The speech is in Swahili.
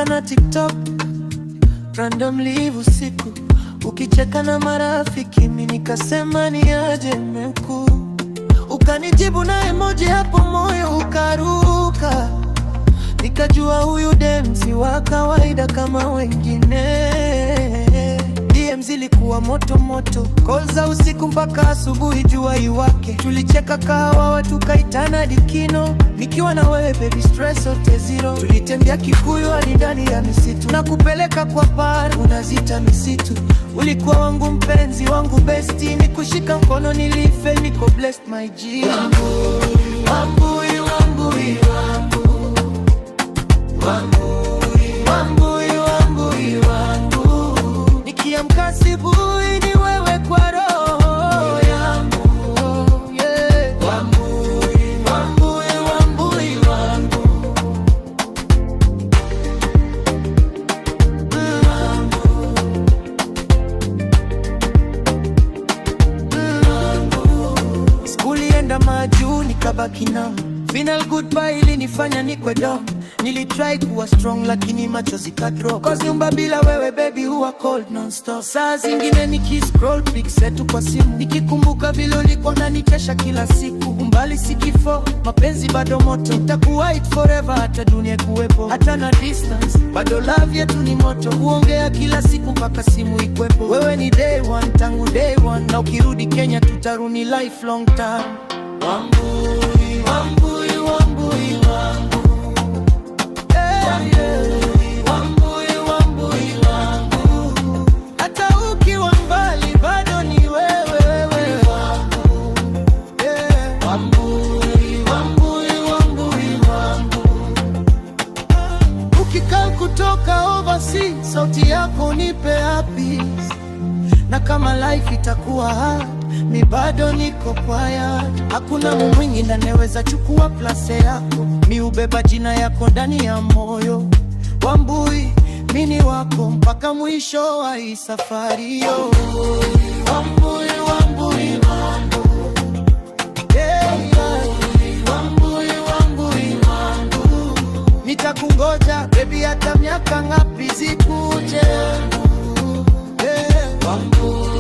Tulikutana TikTok randomly usiku, ukicheka na marafiki, mimi nikasema ni aje mkuu. Ukanijibu na emoji, hapo moyo ukaruka. Nikajua huyu dem si wa kawaida kama wengine. DM zilikuwa moto moto, call za usiku mpaka asubuhi jua iwake. Tulicheka kahawa, tukaitana dikino. Nikiwa na wewe baby stress yote zero. Tulitembea Kikuyu hadi ndani ya misitu, na kupeleka kwa par unazita misitu. Ulikuwa wangu mpenzi wangu bestie, nikushika mkono nilife, niko blessed my G. Wambui, wambui, wambui, wambui, wambui, wambui, wambui. Nikiamka asubuhi ni wewe kwa roho yangu, yeah. Wambui, wambui, wambui, wambui. Skulienda majuu nikabaki nao. Final goodbye ilinifanya nikwe down. Nilitry kuwa strong lakini macho zikadrop. Cause nyumba bila wewe baby huwa cold non-stop. Saa zingine nikiscroll pics zetu kwa simu, nikikumbuka vile ulikuwa unanichesha kila siku. Umbali si kifo, mapenzi bado moto. Nitakuwa it forever hata dunia kuwepo. Hata na distance, bado love yetu ni moto. Huongea kila siku mpaka simu ikwepo. Wewe ni day one, tangu day one. Na ukirudi Kenya tutaruni lifelong time. Wambui, wambui, wambui, wambui. Kutoka overseas, sauti yako nipe happy. Na kama life itakuwa hard, mi bado niko quiet. Hakuna mwingine anaweza chukua place yako. Mi ubeba jina yako ndani ya moyo. Wambui, mini wako mpaka mwisho wa hii safari yo. Wambui, wambui, wambui. Yeah, yeah. Wambui, wambui, wambui. Nitakungoja baby hata miaka ngapi zikuje. Yeah. Wambui.